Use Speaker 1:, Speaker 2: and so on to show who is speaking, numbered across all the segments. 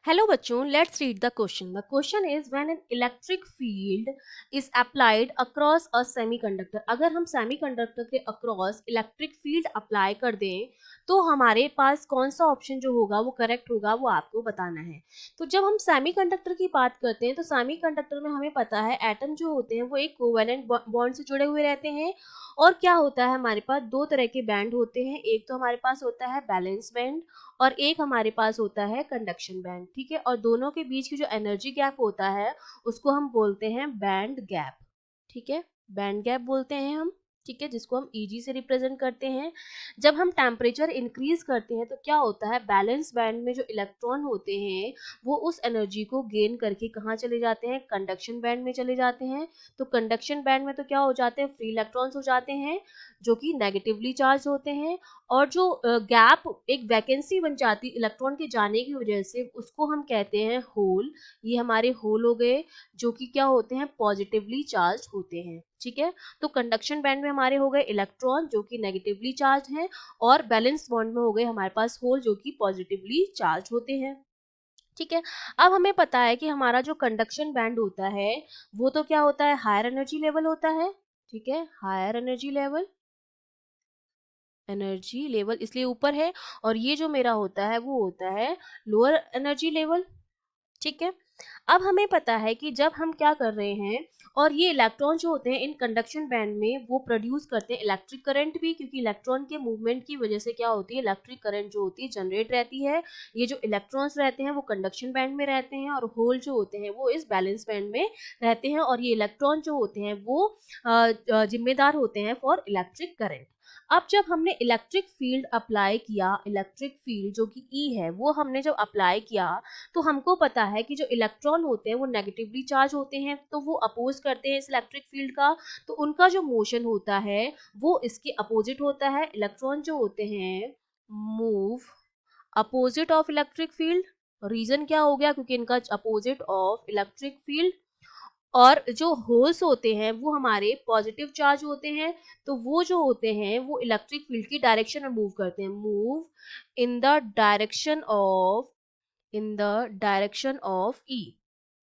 Speaker 1: Hello बच्चों, let's read the question. The question is when an electric field is applied across a semiconductor. अगर हम semiconductor के across electric field apply कर दें तो हमारे पास कौन सा ऑप्शन जो होगा वो करेक्ट होगा वो आपको बताना है। तो जब हम सेमीकंडक्टर की बात करते हैं तो सेमीकंडक्टर में हमें पता है एटम जो होते हैं वो एक कोवेलेंट बॉन्ड से जुड़े हुए रहते हैं। और क्या होता है, हमारे पास दो तरह के बैंड होते हैं, एक तो हमारे पास होता है बैलेंस बैंड और एक हमारे पास होता है कंडक्शन बैंड। ठीक है, और दोनों के बीच की जो एनर्जी गैप होता है उसको हम बोलते हैं बैंड गैप। ठीक है, बैंड गैप बोलते हैं हम। ठीक है, जिसको हम Eg से रिप्रेजेंट करते हैं। जब हम टेम्परेचर इंक्रीज करते हैं तो क्या होता है, बैलेंस बैंड में जो इलेक्ट्रॉन होते हैं वो उस एनर्जी को गेन करके कहाँ चले जाते हैं, कंडक्शन बैंड में चले जाते हैं। तो कंडक्शन बैंड में तो क्या हो जाते हैं, फ्री इलेक्ट्रॉन्स हो जाते हैं जो कि नेगेटिवली चार्ज होते हैं। और जो गैप एक वैकेंसी बन जाती इलेक्ट्रॉन के जाने की वजह से उसको हम कहते हैं होल। ये हमारे होल हो गए जो कि क्या होते हैं, पॉजिटिवली चार्ज होते हैं। ठीक है, तो कंडक्शन बैंड में हमारे हो गए इलेक्ट्रॉन जो कि नेगेटिवली चार्ज हैं और बैलेंस बॉन्ड में हो गए हमारे पास होल जो कि पॉजिटिवली चार्ज होते हैं। ठीक है, अब हमें पता है कि हमारा जो कंडक्शन बैंड होता है वो तो क्या होता है, हायर एनर्जी लेवल होता है। ठीक है, हायर एनर्जी लेवल इसलिए ऊपर है, और ये जो मेरा होता है वो होता है लोअर एनर्जी लेवल। ठीक है, अब हमें पता है कि जब हम क्या कर रहे हैं, और ये इलेक्ट्रॉन जो होते हैं इन कंडक्शन बैंड में वो प्रोड्यूस करते हैं इलेक्ट्रिक करंट भी, क्योंकि इलेक्ट्रॉन के मूवमेंट की वजह से क्या होती है, इलेक्ट्रिक करंट जो होती है जनरेट रहती है। ये जो इलेक्ट्रॉन्स रहते हैं वो कंडक्शन बैंड में रहते हैं और होल जो होते हैं वो इस बैलेंस बैंड में रहते हैं, और ये इलेक्ट्रॉन जो होते हैं वो जिम्मेदार होते हैं फॉर इलेक्ट्रिक करंट। अब जब हमने इलेक्ट्रिक फील्ड अप्लाई किया, इलेक्ट्रिक फील्ड जो कि ई है वो हमने जब अप्लाई किया, तो हमको पता है कि जो इलेक्ट्रॉन होते हैं वो नेगेटिवली चार्ज होते हैं, तो वो अपोज करते हैं इस इलेक्ट्रिक फील्ड का। तो उनका जो मोशन होता है वो इसके अपोजिट होता है। इलेक्ट्रॉन जो होते हैं move opposite of electric field. Reason क्या हो गया, क्योंकि इनका अपोजिट ऑफ इलेक्ट्रिक फील्ड। और जो होल्स होते हैं वो हमारे पॉजिटिव चार्ज होते हैं, तो वो जो होते हैं वो इलेक्ट्रिक फील्ड की डायरेक्शन में मूव करते हैं, move in the direction of E.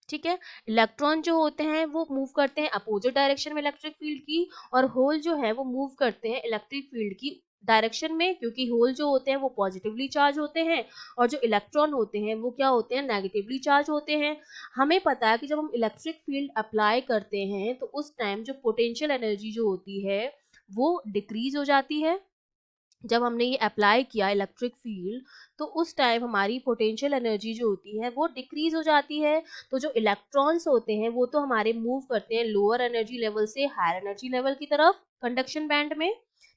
Speaker 1: ठीक है, इलेक्ट्रॉन जो होते हैं वो मूव करते हैं अपोजिट डायरेक्शन में इलेक्ट्रिक फील्ड की, और होल जो है वो मूव करते हैं इलेक्ट्रिक फील्ड की डायरेक्शन में, क्योंकि होल जो होते हैं वो पॉजिटिवली चार्ज होते हैं और जो इलेक्ट्रॉन होते हैं वो क्या होते हैं, नेगेटिवली चार्ज होते हैं। हमें पता है कि जब हम इलेक्ट्रिक फील्ड अप्लाई करते हैं तो उस टाइम जो पोटेंशियल एनर्जी जो होती है वो डिक्रीज हो जाती है। जब हमने ये अप्लाई किया इलेक्ट्रिक फील्ड तो उस टाइम हमारी पोटेंशियल एनर्जी जो होती है वो डिक्रीज हो जाती है। तो जो इलेक्ट्रॉन्स होते हैं वो तो हमारे मूव करते हैं लोअर एनर्जी लेवल से हायर एनर्जी लेवल की तरफ कंडक्शन बैंड में।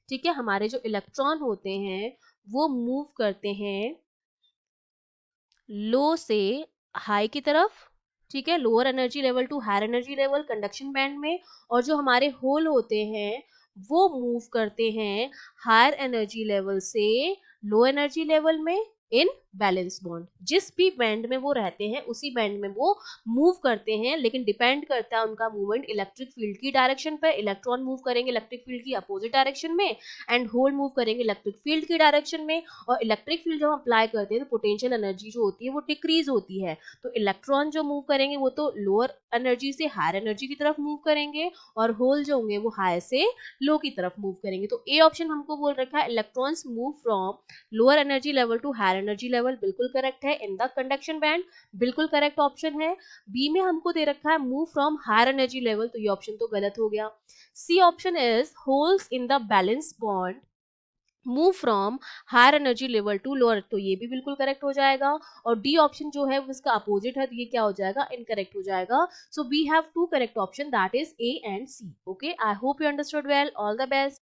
Speaker 1: ठीक है, हमारे जो इलेक्ट्रॉन होते हैं वो मूव करते हैं लो से हाई की तरफ। ठीक है, lower energy level to higher energy level conduction band में। और जो हमारे होल होते हैं वो मूव करते हैं हायर एनर्जी लेवल से लो एनर्जी लेवल में इन बैलेंस बॉन्ड। जिस भी बैंड में वो रहते हैं उसी बैंड में वो मूव करते हैं, लेकिन डिपेंड करता है उनका मूवमेंट इलेक्ट्रिक फील्ड की डायरेक्शन पर। इलेक्ट्रॉन मूव करेंगे इलेक्ट्रिक फील्ड की अपोजिट डायरेक्शन में एंड होल मूव करेंगे इलेक्ट्रिक फील्ड की डायरेक्शन में। और इलेक्ट्रिक फील्ड जब हम अप्लाई करते हैं तो पोटेंशियल एनर्जी जो होती है वो डिक्रीज होती है। तो इलेक्ट्रॉन जो मूव करेंगे वो तो लोअर एनर्जी से हायर एनर्जी की तरफ मूव करेंगे, और होल जो होंगे वो हाई से लो की तरफ मूव करेंगे। तो ए ऑप्शन हमको बोल रखा है electrons move from lower energy level to higher energy level, बिल्कुल करेक्ट है। इन द कंडक्शन बैंड, बिल्कुल करेक्ट ऑप्शन है। बी में हमको दे रखा है move from higher energy level, तो ये ऑप्शन तो गलत हो गया। C option is holes in the valence band move from higher energy level to lower, तो ये भी बिल्कुल करेक्ट हो जाएगा। और डी ऑप्शन जो है उसका अपोजिट है, तो ये क्या हो जाएगा, इनकरेक्ट हो जाएगा। So we have two correct option, that is A and C. Okay, I hope you understood well. All the best.